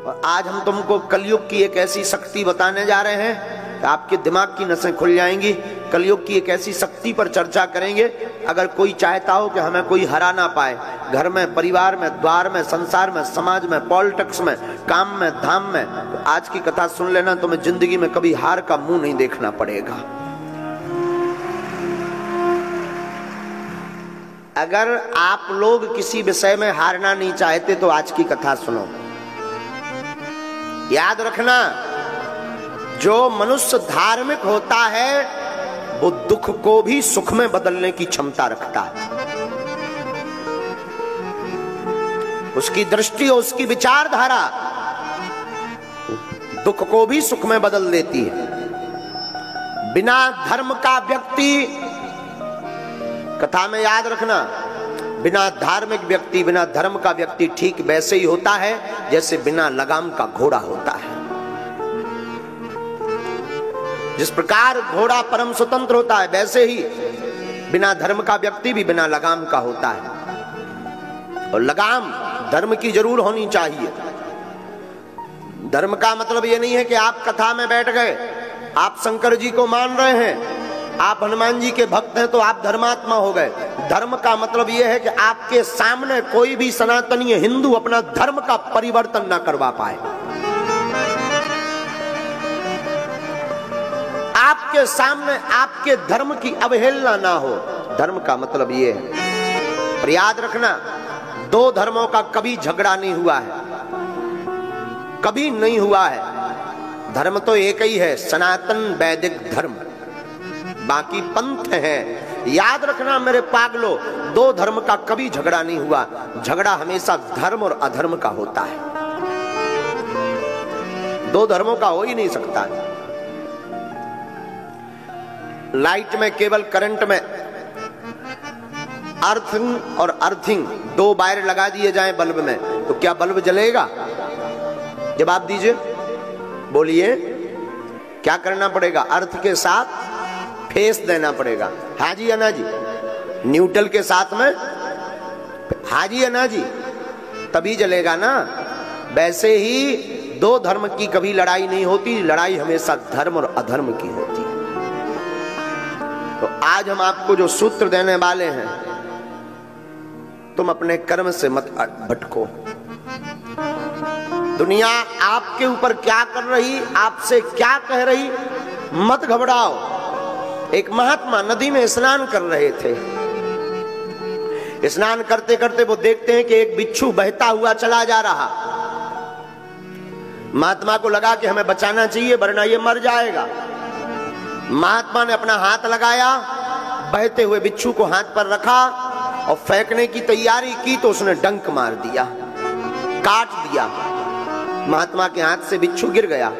और आज हम तुमको कलयुग की एक ऐसी शक्ति बताने जा रहे हैं कि आपके दिमाग की नसें खुल जाएंगी। कलयुग की एक ऐसी शक्ति पर चर्चा करेंगे। अगर कोई चाहता हो कि हमें कोई हरा ना पाए, घर में, परिवार में, द्वार में, संसार में, समाज में, पॉलिटिक्स में, काम में, धाम में, तो आज की कथा सुन लेना, तुम्हें जिंदगी में कभी हार का मुंह नहीं देखना पड़ेगा। अगर आप लोग किसी विषय में हारना नहीं चाहते तो आज की कथा सुनो। याद रखना, जो मनुष्य धार्मिक होता है वो दुख को भी सुख में बदलने की क्षमता रखता है। उसकी दृष्टि और उसकी विचारधारा दुख को भी सुख में बदल देती है। बिना धर्म का व्यक्ति, कथा में याद रखना, बिना धार्मिक व्यक्ति, बिना धर्म का व्यक्ति ठीक वैसे ही होता है जैसे बिना लगाम का घोड़ा होता है। जिस प्रकार घोड़ा परम स्वतंत्र होता है, वैसे ही बिना धर्म का व्यक्ति भी बिना लगाम का होता है। और लगाम धर्म की जरूर होनी चाहिए। धर्म का मतलब ये नहीं है कि आप कथा में बैठ गए, आप शंकर जी को मान रहे हैं, आप हनुमान जी के भक्त हैं तो आप धर्मात्मा हो गए। धर्म का मतलब यह है कि आपके सामने कोई भी सनातनी हिंदू अपना धर्म का परिवर्तन ना करवा पाए। आपके सामने आपके धर्म की अवहेलना ना हो। धर्म का मतलब यह है। पर याद रखना, दो धर्मों का कभी झगड़ा नहीं हुआ है, कभी नहीं हुआ है। धर्म तो एक ही है, सनातन वैदिक धर्म, बाकी पंथ है। याद रखना मेरे पागलों, दो धर्म का कभी झगड़ा नहीं हुआ। झगड़ा हमेशा धर्म और अधर्म का होता है। दो धर्मों का हो ही नहीं सकता। लाइट में, केबल करंट में अर्थिंग और अर्थिंग दो वायर लगा दिए जाएं बल्ब में, तो क्या बल्ब जलेगा? जवाब दीजिए, बोलिए। क्या करना पड़ेगा? अर्थ के साथ फेस देना पड़ेगा। हाँ जी या ना जी? न्यूट्रल के साथ में हाँ जी या ना जी? तभी जलेगा ना। वैसे ही दो धर्म की कभी लड़ाई नहीं होती, लड़ाई हमेशा धर्म और अधर्म की होती है। तो आज हम आपको जो सूत्र देने वाले हैं, तुम अपने कर्म से मत भटको। दुनिया आपके ऊपर क्या कर रही, आपसे क्या कह रही, मत घबराओ। एक महात्मा नदी में स्नान कर रहे थे। स्नान करते करते वो देखते हैं कि एक बिच्छू बहता हुआ चला जा रहा। महात्मा को लगा कि हमें बचाना चाहिए वरना ये मर जाएगा। महात्मा ने अपना हाथ लगाया, बहते हुए बिच्छू को हाथ पर रखा और फेंकने की तैयारी की तो उसने डंक मार दिया, काट दिया। महात्मा के हाथ से बिच्छू गिर गया।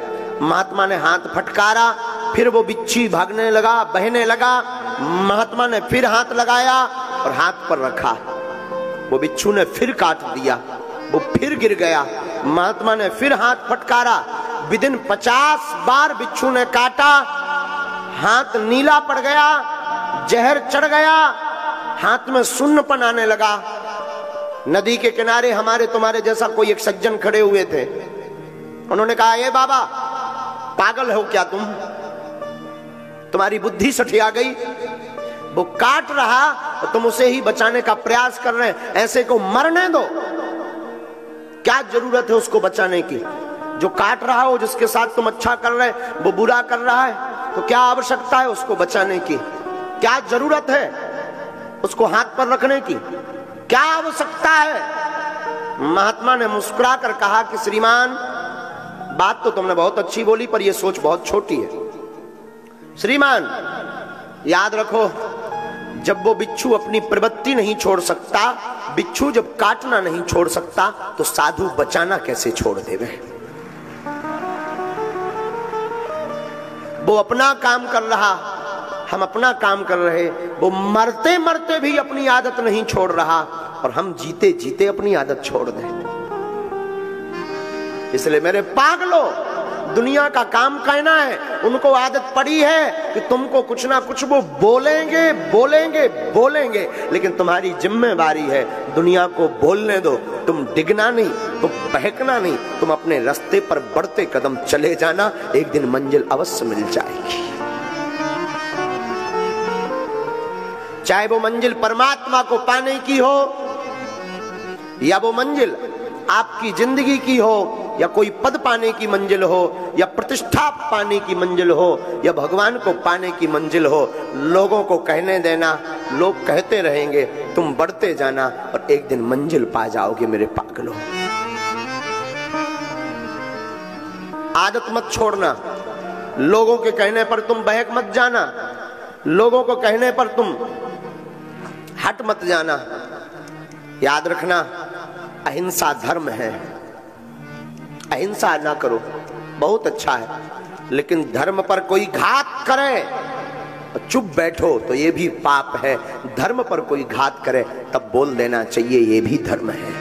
महात्मा ने हाथ फटकारा, फिर वो बिच्छू भागने लगा, बहने लगा। महात्मा ने फिर हाथ लगाया और हाथ पर रखा। वो बिच्छू ने फिर काट दिया, वो फिर गिर गया। महात्मा ने फिर हाथ फटकारा। विदिन 50 बार बिच्छू ने काटा, हाथ नीला पड़ गया, जहर चढ़ गया, हाथ में सुन्नपन आने लगा। नदी के किनारे हमारे तुम्हारे जैसा कोई एक सज्जन खड़े हुए थे। उन्होंने कहा, ये बाबा पागल हो क्या तुम? तुम्हारी बुद्धि सठिया गई? वो काट रहा और तुम उसे ही बचाने का प्रयास कर रहे हैं। ऐसे को मरने दो। क्या जरूरत है उसको बचाने की? जो काट रहा हो, जिसके साथ तुम अच्छा कर रहे हैं, वो बुरा कर रहा है, तो क्या आवश्यकता है उसको बचाने की? क्या जरूरत है उसको हाथ पर रखने की? क्या आवश्यकता है? महात्मा ने मुस्कुरा कर कहा कि श्रीमान, बात तो तुमने बहुत अच्छी बोली पर यह सोच बहुत छोटी है। श्रीमान, याद रखो, जब वो बिच्छू अपनी प्रवृत्ति नहीं छोड़ सकता, बिच्छू जब काटना नहीं छोड़ सकता, तो साधु बचाना कैसे छोड़ देवे? वो अपना काम कर रहा, हम अपना काम कर रहे। वो मरते मरते भी अपनी आदत नहीं छोड़ रहा और हम जीते जीते अपनी आदत छोड़ दें। इसलिए मेरे पागलों, दुनिया का काम कहना है, उनको आदत पड़ी है कि तुमको कुछ ना कुछ वो बोलेंगे बोलेंगे बोलेंगे, लेकिन तुम्हारी जिम्मेवारी है दुनिया को बोलने दो, तुम डिगना नहीं, तुम बहकना नहीं, तुम अपने रास्ते पर बढ़ते कदम चले जाना, एक दिन मंजिल अवश्य मिल जाएगी। चाहे वो मंजिल परमात्मा को पाने की हो, या वो मंजिल आपकी जिंदगी की हो, या कोई पद पाने की मंजिल हो, या प्रतिष्ठा पाने की मंजिल हो, या भगवान को पाने की मंजिल हो, लोगों को कहने देना, लोग कहते रहेंगे, तुम बढ़ते जाना और एक दिन मंजिल पा जाओगे मेरे पागलों। आदत मत छोड़ना, लोगों के कहने पर तुम बहक मत जाना, लोगों को कहने पर तुम हट मत जाना। याद रखना, अहिंसा धर्म है, अहिंसा ना करो, बहुत अच्छा है, लेकिन धर्म पर कोई घात करे चुप बैठो तो ये भी पाप है। धर्म पर कोई घात करे तब बोल देना चाहिए, ये भी धर्म है।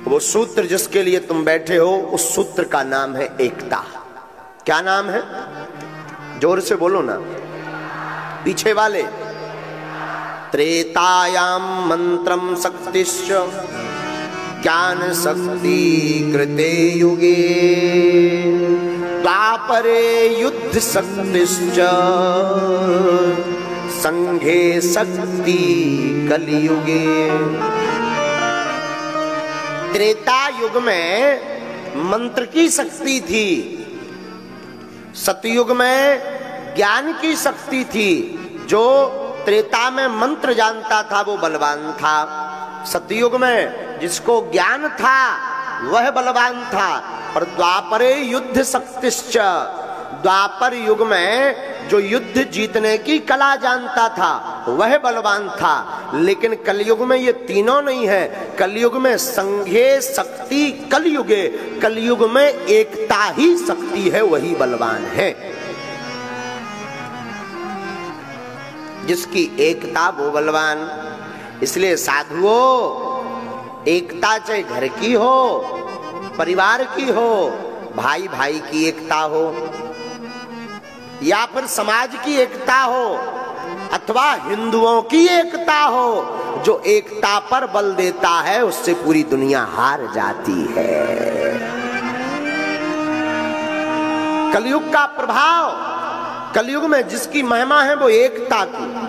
वो सूत्र जिसके लिए तुम बैठे हो, उस सूत्र का नाम है एकता। क्या नाम है? जोर से बोलो ना, पीछे वाले। त्रेतायाम मंत्रम शक्तिश्च ज्ञान शक्ति कृते युगे, द्वापरे युद्ध शक्तिश्च संघे शक्ति कलियुगे। त्रेता युग में मंत्र की शक्ति थी, सतयुग में ज्ञान की शक्ति थी। जो त्रेता में मंत्र जानता था वो बलवान था, सतयुग में जिसको ज्ञान था वह बलवान था। पर द्वापरे युद्ध शक्तिश्च, द्वापर युग में जो युद्ध जीतने की कला जानता था वह बलवान था। लेकिन कलयुग में ये तीनों नहीं है, कलयुग में संघे शक्ति कलयुगे, कलयुग में एकता ही शक्ति है, वही बलवान है। जिसकी एकता वो बलवान। इसलिए साधुओं, एकता चाहे घर की हो, परिवार की हो, भाई भाई की एकता हो, या फिर समाज की एकता हो, अथवा हिंदुओं की एकता हो, जो एकता पर बल देता है उससे पूरी दुनिया हार जाती है। कलयुग का प्रभाव, कलयुग में जिसकी महिमा है वो एकता की।